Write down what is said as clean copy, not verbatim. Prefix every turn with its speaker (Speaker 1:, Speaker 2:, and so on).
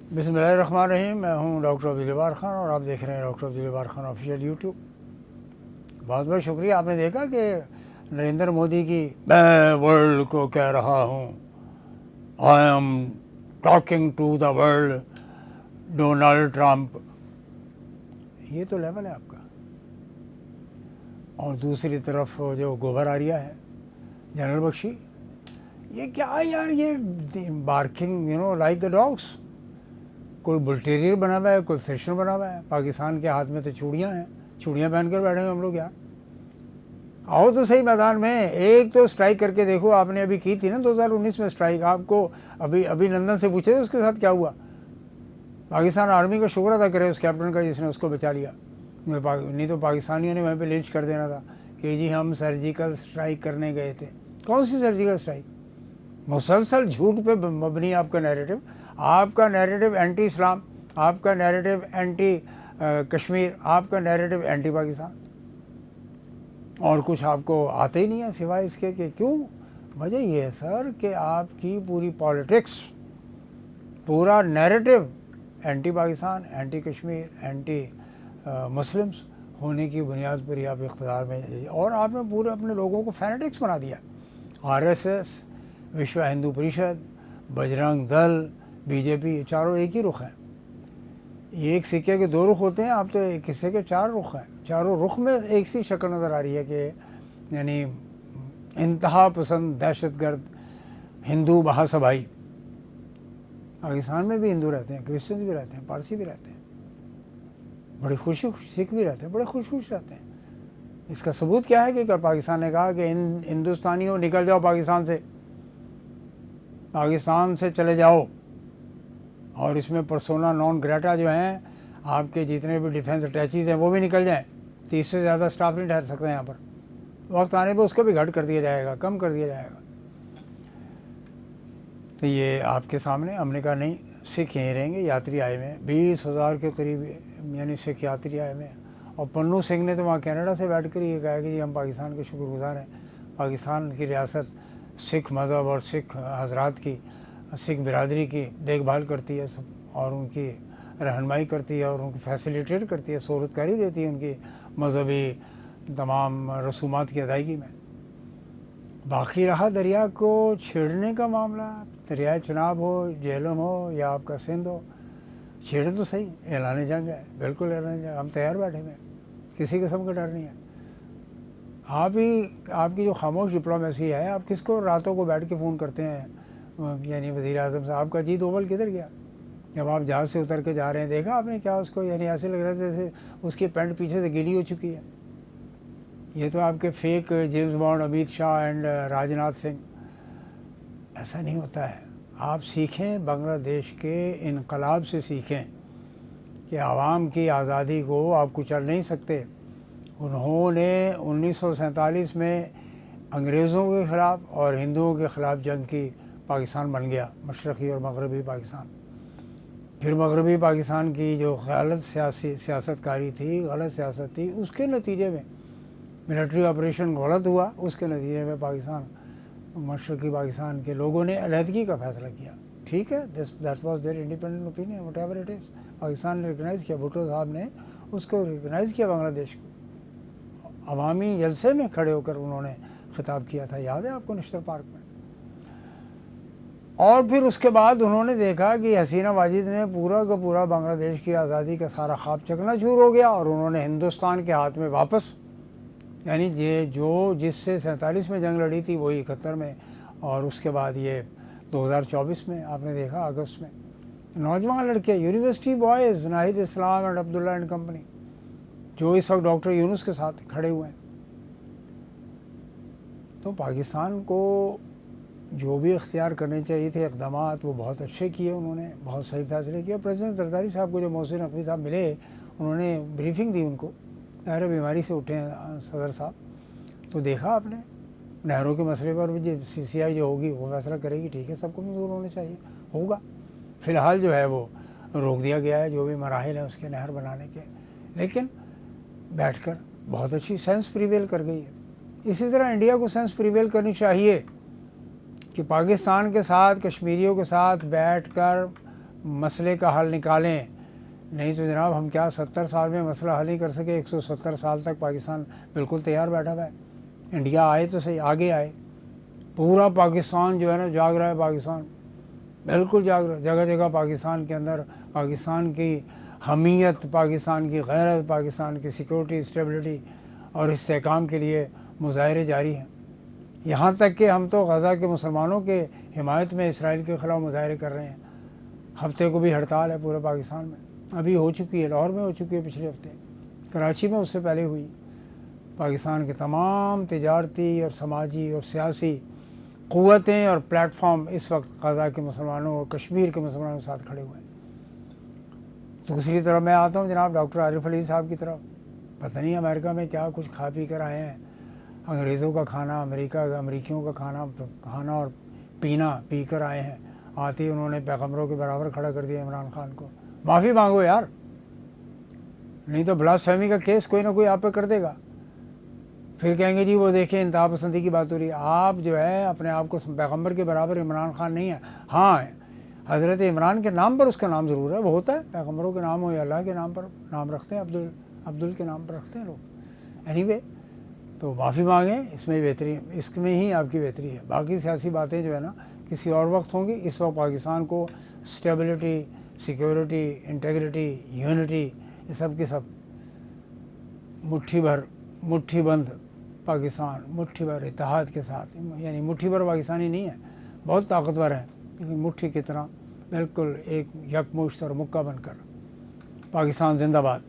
Speaker 1: بسم اللہ الرحمن الرحیم. میں ہوں ڈاکٹر عبدالجبار خان اور آپ دیکھ رہے ہیں doctor Abdul Jabbar Khan official YouTube. بہت بہت شکریہ. آپ نے دیکھا کہ نریندر مودی کی میں ورلڈ کو کہہ رہا ہوں، I am talking to the world Donald Trump. یہ تو لیول ہے آپ کا. اور دوسری طرف جو گوہر آریہ ہے جنرل بخشی، یہ کیا یار، یہ بارکنگ لائک دا ڈاگس. کوئی بل ٹیریئر بنا ہوا ہے، کوئی سیشن بنا ہوا ہے. پاکستان کے ہاتھ میں تو چوڑیاں ہیں، چوڑیاں پہن کر بیٹھے ہیں ہم لوگ. یار آؤ تو صحیح میدان میں. ایک تو اسٹرائک کر کے دیکھو. آپ نے ابھی کی تھی نا 2019 میں اسٹرائک. آپ کو ابھی لندن سے پوچھے اس کے ساتھ کیا ہوا. پاکستان آرمی کا شکر ادا کرے اس کیپٹن کا جس نے اس کو بچا لیا. نہیں تو پاکستانیوں نے وہاں پہ لنچ کر دینا تھا کہ جی ہم سرجیکل اسٹرائک کرنے گئے تھے. کون سی سرجیکل اسٹرائک؟ مسلسل جھوٹ پہ مبنی آپ کا نیریٹو. آپ کا نیریٹو اینٹی اسلام، آپ کا نیریٹو اینٹی کشمیر، آپ کا نیریٹو اینٹی پاکستان. اور کچھ آپ کو آتے ہی نہیں ہے سوائے اس کے کہ کیوں. وجہ یہ ہے سر کہ آپ کی پوری پالیٹکس، پورا narrative anti Pakistan, anti Kashmir, anti Muslims ہونے کی بنیاد پر ہی آپ اقتدار میں. اور آپ نے پورے اپنے لوگوں کو فینیٹکس بنا دیا. R S S, Vishwa Hindu Parishad, Bajrang دل، بی جے پی، یہ چاروں ایک ہی رخ ہیں. یہ ایک سکے کے دو رخ ہوتے ہیں، آپ تو ایک حصے کے چار رخ ہیں. چاروں رخ میں ایک سی شکل نظر آ رہی ہے کہ یعنی انتہا پسند دہشت گرد ہندو مہاسبھائی. پاکستان میں بھی ہندو رہتے ہیں، کرسچنز بھی رہتے ہیں، پارسی بھی رہتے ہیں، بڑی خوشی سکھ بھی رہتے ہیں، بڑے خوش رہتے ہیں. اس کا ثبوت کیا ہے کہ پاکستان نے کہا کہ ہندوستانیوں نکل جاؤ پاکستان سے، پاکستان سے چلے جاؤ. اور اس میں پرسونا نان گریٹا جو ہیں آپ کے جتنے بھی ڈیفینس اٹیچیز ہیں وہ بھی نکل جائیں. 30 سے زیادہ اسٹاف نہیں ٹھہر سکتے یہاں پر. وقت آنے پہ اس کو بھی گھٹ کر دیا جائے گا، کم کر دیا جائے گا. تو یہ آپ کے سامنے ہم نے کہا نہیں، سکھ یہیں رہیں گے. یاتری آئے ہوئے ہیں 20,000 کے قریب، یعنی سکھ یاتری آئے ہوئے ہیں. اور پنو سنگھ نے تو وہاں کینیڈا سے بیٹھ کر یہ کہا کہ جی ہم پاکستان کے شکر گزار ہیں. پاکستان کی ریاست سکھ مذہب اور سکھ حضرات کی، سکھ برادری کی دیکھ بھال کرتی ہے اور ان کی رہنمائی کرتی ہے اور ان کو فیسیلیٹیٹ کرتی ہے، سہولت کاری دیتی ہے ان کی مذہبی تمام رسومات کی ادائیگی میں. باقی رہا دریا کو چھیڑنے کا معاملہ، دریائے چناب ہو، جہلم ہو یا آپ کا سندھ ہو، چھیڑے تو صحیح. اعلان جنگ ہے، بالکل اعلان جنگ. ہم تیار بیٹھے ہوئے ہیں، کسی قسم کا ڈر نہیں ہے. آپ کی جو خاموش ڈپلومیسی ہے، آپ کس کو راتوں کو بیٹھ کے فون کرتے ہیں یعنی وزیر اعظم صاحب کا جی دوول کدھر گیا؟ جب آپ جہاز سے اتر کے جا رہے ہیں دیکھا آپ نے کیا اس کو، یعنی ایسے لگ رہا تھا جیسے اس کی پینٹ پیچھے سے گیلی ہو چکی ہے. یہ تو آپ کے fake James bond Amit Shah and Rajnath Singh. ایسا نہیں ہوتا ہے. آپ سیکھیں بنگلہ دیش کے انقلاب سے، سیکھیں کہ عوام کی آزادی کو آپ کچل نہیں سکتے. انہوں نے 1947 میں انگریزوں کے خلاف اور ہندوؤں کے خلاف جنگ کی. پاکستان بن گیا، مشرقی اور مغربی پاکستان. پھر مغربی پاکستان کی جو غلط سیاست کاری تھی، غلط سیاست تھی، اس کے نتیجے میں ملٹری آپریشن غلط ہوا. اس کے نتیجے میں مشرقی پاکستان کے لوگوں نے علیحدگی کا فیصلہ کیا. ٹھیک ہے، that was there independent opinion, what ever it is. Pakistan نے ریکگنائز کیا، بھٹو صاحب نے اس کو ریکگنائز کیا بنگلہ دیش کو. عوامی جلسے میں کھڑے ہو کر انہوں نے خطاب کیا تھا، یاد ہے آپ کو، نشتر پارک میں. اور پھر اس کے بعد انہوں نے دیکھا کہ حسینہ واجد نے پورا کا پورا بنگلہ دیش کی آزادی کا سارا خواب چکنا چور ہو گیا. اور انہوں نے ہندوستان کے ہاتھ میں واپس، یعنی جس سے 47 میں جنگ لڑی تھی وہی 71 میں. اور اس کے بعد یہ 2024 میں آپ نے دیکھا اگست میں نوجوان لڑکے، university boys, Nahid Islam and Abdullah and company, جو اس وقت ڈاکٹر یونس کے ساتھ کھڑے ہوئے ہیں. تو پاکستان کو جو بھی اختیار کرنے چاہیے تھے اقدامات، وہ بہت اچھے کیے انہوں نے، بہت صحیح فیصلے کیے. پریزیڈنٹ زرداری صاحب کو جو محسن نقوی صاحب ملے، انہوں نے بریفنگ دی ان کو. ظاہر بیماری سے اٹھے ہیں صدر صاحب، تو دیکھا آپ نے نہروں کے مسئلے پر بھی سی آئی جو ہوگی وہ فیصلہ کرے گی. ٹھیک ہے، سب کو منظور ہونے چاہیے، ہوگا. فی الحال جو ہے وہ روک دیا گیا ہے، جو بھی مراحل ہیں اس کے نہر بنانے کے. لیکن بیٹھ کر بہت اچھی سینس پریویل کر گئی ہے. اسی طرح انڈیا کو سینس پریویل کرنی چاہیے کہ پاکستان کے ساتھ، کشمیریوں کے ساتھ بیٹھ کر مسئلے کا حل نکالیں، نہیں تو جناب ہم کیا 70 سال میں مسئلہ حل نہیں کر سکے، 170 سال تک پاکستان بالکل تیار بیٹھا ہوا ہے۔ انڈیا آئے تو صحیح، آگے آئے، پورا پاکستان جو ہے نا جاگ رہا ہے، پاکستان بالکل جاگ رہا ہے، جگہ جگہ پاکستان کے اندر پاکستان کی حمیت، پاکستان کی غیرت، پاکستان کی سیکورٹی، اسٹیبلٹی اور استحکام کے لیے مظاہرے جاری ہیں۔ یہاں تک کہ ہم تو غزہ کے مسلمانوں کے حمایت میں اسرائیل کے خلاف مظاہرے کر رہے ہیں۔ ہفتے کو بھی ہڑتال ہے پورے پاکستان میں، ابھی ہو چکی ہے، لاہور میں ہو چکی ہے پچھلے ہفتے، کراچی میں اس سے پہلے ہوئی۔ پاکستان کے تمام تجارتی اور سماجی اور سیاسی قوتیں اور پلیٹ فارم اس وقت غزہ کے مسلمانوں اور کشمیر کے مسلمانوں کے ساتھ کھڑے ہوئے ہیں۔ دوسری طرف میں آتا ہوں جناب ڈاکٹر عارف علی صاحب کی طرف، پتہ نہیں امریکہ میں کیا کچھ کھا پی کر آئے ہیں، انگریزوں کا کھانا، امریکیوں کا کھانا اور پینا پی کر آئے ہیں، آتے ہی انہوں نے پیغمبروں کے برابر کھڑا کر دیا عمران خان کو۔ معافی مانگو یار، نہیں تو بلاسفیمی کا کیس کوئی نہ کوئی آپ پہ کر دے گا، پھر کہیں گے جی وہ دیکھیں انتہا پسندی کی بات ہو رہی ہے۔ آپ جو ہے اپنے آپ کو پیغمبر کے برابر عمران خان نہیں ہے، ہاں حضرت عمران کے نام پر اس کا نام ضرور ہے، وہ ہوتا ہے پیغمبروں کے نام ہو یا اللہ کے نام پر نام رکھتے ہیں، عبدل کے نام پر رکھتے ہیں لوگ۔ اینی وے تو معافی مانگیں، اس میں بہتری، اس میں ہی آپ کی بہتری ہے۔ باقی سیاسی باتیں جو ہے نا کسی اور وقت ہوں گی، اس وقت پاکستان کو اسٹیبلٹی، سیکیورٹی، انٹیگریٹی، یونٹی، یہ سب کے سب مٹھی بند پاکستان، مٹھی بھر اتحاد کے ساتھ، یعنی مٹھی بھر پاکستانی نہیں ہے، بہت طاقتور ہے لیکن مٹھی کی طرح بالکل ایک یکمشت اور مکہ بن کر۔ پاکستان زندہ باد۔